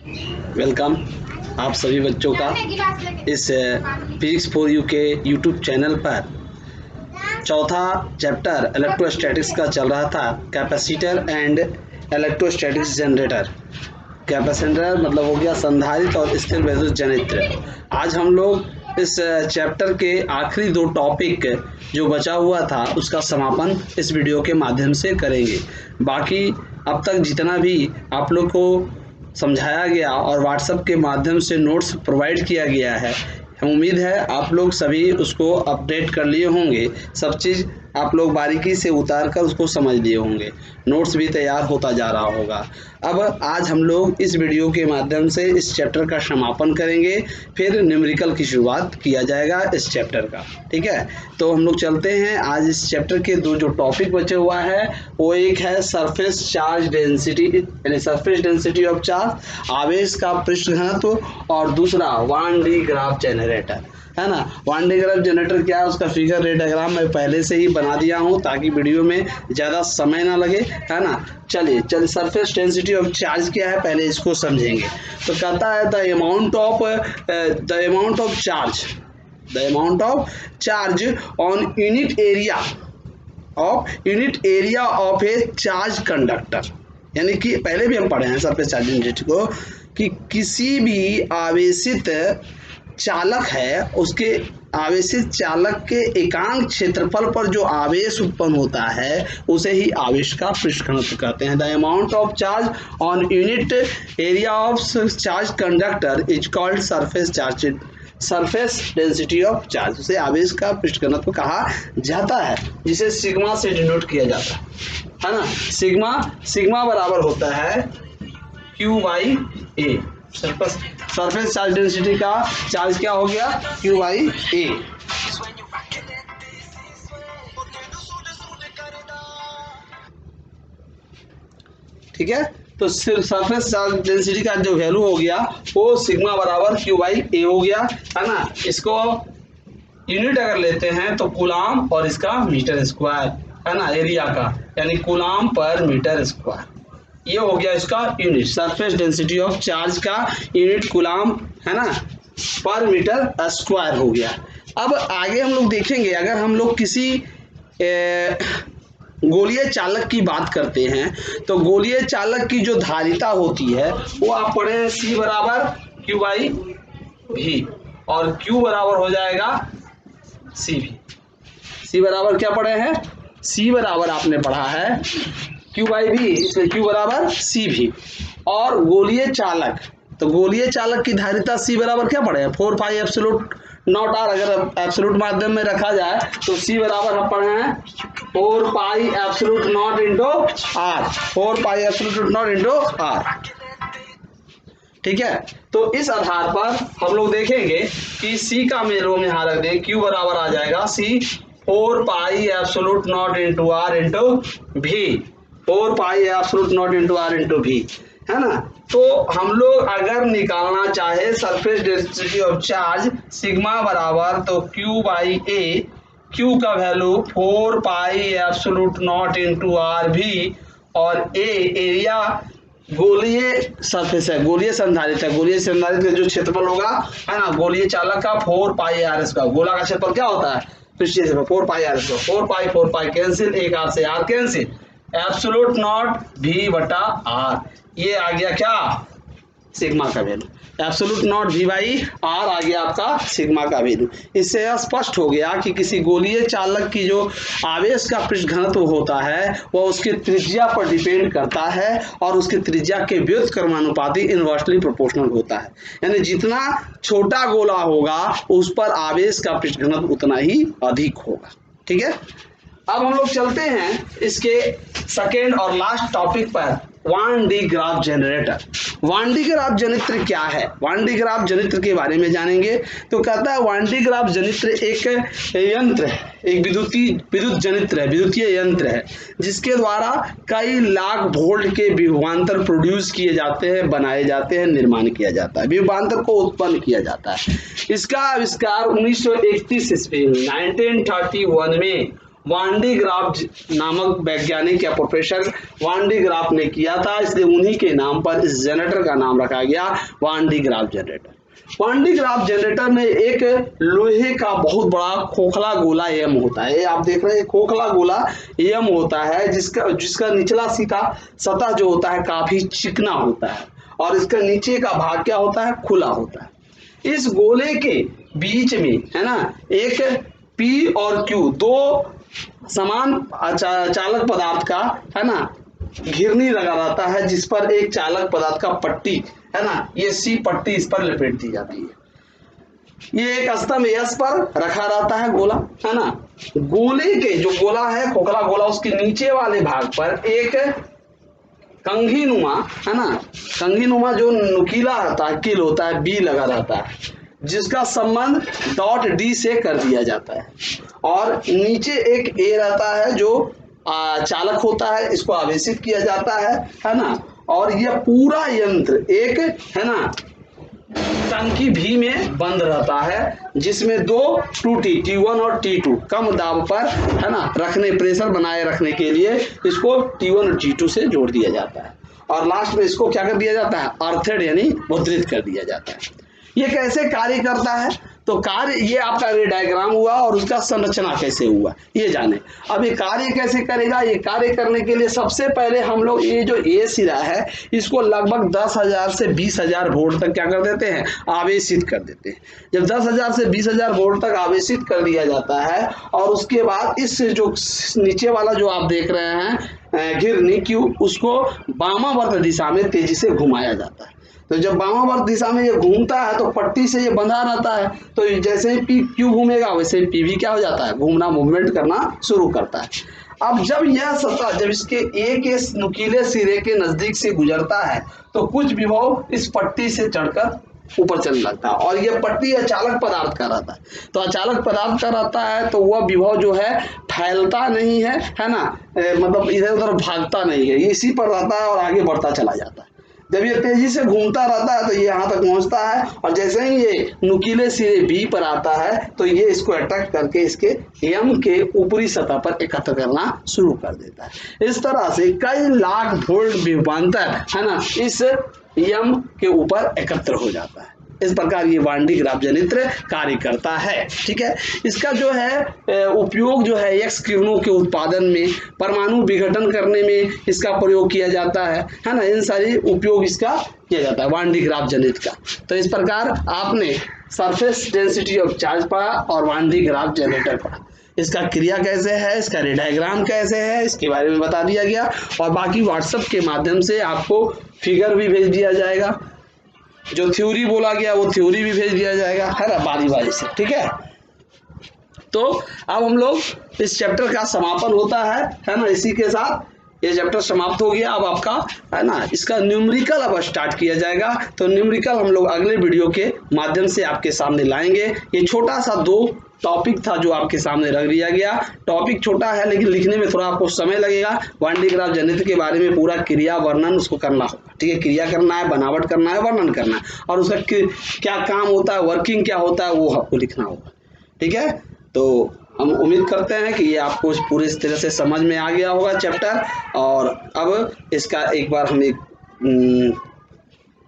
Welcome आप सभी बच्चों का इस फिजिक्स फॉर यू के यूट्यूब चैनल पर चौथा चैप्टर इलेक्ट्रोस्टैटिक्स का चल रहा था, capacitor and electrostatics generator. Capacitor मतलब हो गया संधारित्र और स्थिर वैद्युत जनित्र। आज हम लोग इस चैप्टर के आखिरी दो टॉपिक जो बचा हुआ था उसका समापन इस वीडियो के माध्यम से करेंगे। बाकी अब तक जितना भी आप लोग को समझाया गया और व्हाट्सएप के माध्यम से नोट्स प्रोवाइड किया गया है, उम्मीद है आप लोग सभी उसको अपडेट कर लिए होंगे। सब चीज़ आप लोग बारीकी से उतार कर उसको समझ लिए होंगे। नोट्स भी तैयार होता जा रहा होगा। अब आज हम लोग इस वीडियो के माध्यम से इस चैप्टर का समापन करेंगे, फिर न्यूमेरिकल की शुरुआत किया जाएगा इस चैप्टर का। ठीक है, तो हम लोग चलते हैं। आज इस चैप्टर के दो जो टॉपिक बचे हुआ है वो एक है सरफेस चार्ज डेंसिटी यानी सरफेस डेंसिटी ऑफ चार्ज, आवेश का पृष्ठ घनत्व, और दूसरा 1D ग्राफ जनरेटर है ना। 1D ग्राफ जनरेटर क्या है उसका फिगर रे डायग्राम मैं पहले से ही बना दिया हूँ ताकि वीडियो में ज़्यादा समय ना लगे, है ना। चलिए सरफेस डेंसिटी ऑफ चार्ज क्या है पहले इसको समझेंगे। तो कहता है the amount of charge on unit area of A charge conductor. यानी कि पहले भी हम पढ़े हैं सरफेस चार्ज डेंसिटी को कि किसी भी आवेशित चालक है उसके आवेशित चालक के एकांक क्षेत्रफल पर जो आवेश उत्पन्न होता है उसे ही आवेश का पृष्ठ घनत्व कहते हैं। The amount of charge on unit area of charge conductor is called surface density of charge. उसे आवेश का पृष्ठ घनत्व कहा जाता है, जिसे सिग्मा से डिनोट किया जाता है ना। सिग्मा बराबर होता है Q/A। सरफेस चार्ज डेंसिटी का चार्ज क्या हो गया Q/A। ठीक है, तो सरफेस चार्ज डेंसिटी का जो वैल्यू हो गया वो सिग्मा बराबर Q/A हो गया, है ना। इसको यूनिट अगर लेते हैं तो कूलाम और इसका मीटर स्क्वायर, है ना, एरिया का, यानी कूलाम पर मीटर स्क्वायर। ये हो गया इसका unit. Surface density of charge का यूनिट कूलाम, है ना, पर मीटर स्क्वायर हो गया। अब आगे हम लोग देखेंगे, अगर हम लोग किसी गोलीय चालक की बात करते हैं तो गोलीय चालक की जो धारिता होती है वो आप पढ़े हैं C बराबर Q/V, और Q बराबर हो जाएगा CV। C बराबर क्या पढ़े हैं, C बराबर आपने पढ़ा है Q/V, इसलिए Q बराबर CV। और गोलीय चालक, तो गोलीय चालक की धारिता C बराबर क्या पढ़े हैं 4 पाई एप्सिलूट नॉट R। अगर एप्सिलूट माध्यम में रखा जाए तो C बराबर हम पढ़े हैं 4 pi epsilon naught into R, 4 pi epsilon naught into R। ठीक है, तो इस आधार पर हम लोग देखेंगे कि C का मेलोम यहाँ रख दें, Q बराबर आ जाएगा C 4 pi epsilon naught into R into V, 4 pi epsilon naught into R into V, है ना। तो हम लोग अगर निकालना चाहे surface density of charge sigma बराबर, तो Q/A, Q का value 4 pi epsilon naught into RV, और A एरिया गोलीय सरफेस है, गोलीय संधारित्र है। गोलीय संधारित्र का जो क्षेत्रफल होगा, है ना, गोलीय चालक का 4 पाई R स्क्वायर। गोला का क्षेत्रफल क्या होता है पृष्ठीय क्षेत्रफल 4 पाई R स्क्वायर। 4 पाई कैंसिल, एक R से R cancel, absolute not V बटा R। ये आ गया क्या सिग्मा का वैल्यू, एब्सोल्यूट नॉट V/R आ गया आपका सिग्मा का वैल्यू। इससे यह स्पष्ट हो गया कि किसी गोलीय चालक की जो आवेश का पृष्ठ घनत्व होता है वह उसके त्रिज्या पर डिपेंड करता है और उसके त्रिज्या के व्युत्क्रमानुपाती इनवर्सली प्रोपोर्शनल होता है। यानी जितना छोटा गोला होगा उस पर आवेश का पृष्ठ घनत्व उतना ही अधिक होगा। ठीक है, अब हम लोग चलते हैं इसके सेकेंड और लास्ट टॉपिक पर, 1D graph generator. 1D graph जनित्र क्या है, 1D ग्राफ जनित्र के बारे में जानेंगे। तो कहता है 1D ग्राफ जनित्र एक यंत्र है, एक विद्युतीय यंत्र है जिसके द्वारा कई लाख वोल्ट के विभवांतर प्रोड्यूस किए जाते हैं, बनाए जाते हैं, निर्माण किया जाता है, विभवांतर को उत्पन्न किया जाता है। इसका आविष्कार 1931 ईस्वी 1931 में वान डी ग्राफ नामक वैज्ञानिक या प्रोफेसर वान डी ग्राफ ने किया था, इसलिए उन्हीं के नाम पर इस जनरेटर का नाम रखा गया वान डी ग्राफ जनरेटर। वान डी ग्राफ जनरेटर में एक लोहे का बहुत बड़ा खोखला गोला एम होता है, आप देख रहे हैं खोखला गोला एम होता है जिसका निचला सतह जो होता है काफी चिकना होता है और इसका नीचे का भाग क्या होता है, खुला होता है। इस गोले के बीच में है ना एक पी और क्यू दो समान चालक पदार्थ का है ना घिरनी लगा रहता है, जिस पर एक चालक पदार्थ का पट्टी है ना, ये सी पट्टी इस पर लपेट दी जाती है। ये एक स्तंभ एस पर रखा रहता है गोला है ना। गोले के जो गोला है खोखला गोला, उसके नीचे वाले भाग पर एक कंघी नुमा है ना, कंघी नुमा जो नुकीला रहता है किल होता है, बी लगा रहता है, जिसका संबंध डॉट डी से कर दिया जाता है। और नीचे एक ए रहता है जो चालक होता है, इसको आवेशित किया जाता है ना। और यह पूरा यंत्र एक है ना टंकी भी में बंद रहता है, जिसमें दो टूटी T1 और T2 कम दाब पर है ना रखने प्रेशर बनाए रखने के लिए इसको T1 और T2 से जोड़ दिया जाता है और लास्ट में इसको क्या कर दिया जाता है, अर्थेड यानी मुद्रित कर दिया जाता है। ये कैसे कार्य करता है, तो कार्य ये आपका रे डायग्राम हुआ और उसका संरचना कैसे हुआ ये जाने। अब ये कार्य कैसे करेगा, ये कार्य करने के लिए सबसे पहले हम लोग ये जो ए सिरा है इसको लगभग 10,000 से 20,000 वोल्ट तक क्या कर देते हैं, आवेशित कर देते हैं। जब 10,000 से 20,000 वोल्ट तक आवेशित कर दिया जाता है और उसके बाद इस जो नीचे वाला जो आप देख रहे हैं घिरनी क्यू, उसको वामावर्त दिशा में तेजी से घुमाया जाता है। तो जब वामावर्त दिशा में ये घूमता है तो पट्टी से ये बंधा रहता है, तो जैसे ही पी क्यू घूमेगा वैसे ही पी भी क्या हो जाता है, घूमना मूवमेंट करना शुरू करता है। अब जब यह सतह जब इसके ए के नुकीले सिरे के नजदीक से गुजरता है तो कुछ विभव इस पट्टी से चढ़कर ऊपर चलने लगता है और यह पट्टी अचालक पदार्थ का रहता है। तो अचालक पदार्थ का रहता है तो वह विभव जो है फैलता नहीं है ना, मतलब इधर उधर भागता नहीं है, ये इसी पर रहता है और आगे बढ़ता चला जाता है। जब ये तेजी से घूमता रहता है तो ये यहाँ तक पहुँचता है और जैसे ही ये नुकीले सिरे बी पर आता है तो ये इसको अट्रैक्ट करके इसके एम के ऊपरी सतह पर एकत्र करना शुरू कर देता है। इस तरह से कई लाख वोल्ट विभवांतर है ना इस एम के ऊपर एकत्र हो जाता है। इस प्रकार ये वान डी ग्राफ जनित्र कार्य करता है। ठीक है, इसका जो है उपयोग जो है एक्स किरणों के उत्पादन में, परमाणु विघटन करने में इसका प्रयोग किया जाता है ना, इन सारी उपयोग इसका किया जाता है वान डी ग्राफ जनित्र का। तो इस प्रकार आपने सरफेस डेंसिटी ऑफ चार्ज पढ़ा और वान डी ग्राफ जनरेटर पढ़ा। इसका क्रिया कैसे है, इसका रे डायग्राम कैसे है, इसके बारे में बता दिया गया और बाकी व्हाट्सएप के माध्यम से आपको फिगर भी भेज दिया जाएगा, जो थ्योरी बोला गया वो थ्योरी भी भेज दिया जाएगा है ना बारी बारी से। ठीक है, तो अब हम लोग इस चैप्टर का समापन होता है ना, इसी के साथ ये चैप्टर समाप्त हो गया। अब आपका है ना इसका न्यूमेरिकल अब स्टार्ट किया जाएगा। तो न्यूमेरिकल हम लोग अगले वीडियो के माध्यम से आपके सामने लाएंगे। ये छोटा सा 2 टॉपिक था जो आपके सामने रख दिया गया। टॉपिक छोटा है लेकिन लिखने में थोड़ा आपको समय लगेगा। वान डी ग्राफ जनित्र के बारे में पूरा क्रिया वर्णन उसको करना होगा। ठीक है, क्रिया करना है, बनावट करना है, वर्णन करना है और उसका क्या काम होता है, वर्किंग क्या होता है, वो आपको लिखना होगा। ठीक है, तो हम उम्मीद करते हैं कि ये आपको पूरी तरह से समझ में आ गया होगा चैप्टर। और अब इसका एक बार हम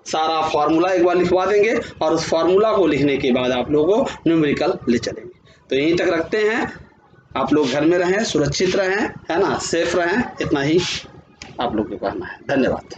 सारा फार्मूला एक बार लिखवा देंगे और उस फार्मूला को लिखने के बाद आप लोगों को न्यूमेरिकल ले चलेंगे। तो यहीं तक रखते हैं। आप लोग घर में रहें, सुरक्षित रहें है ना, सेफ रहें, इतना ही आप लोग को कहना है। धन्यवाद।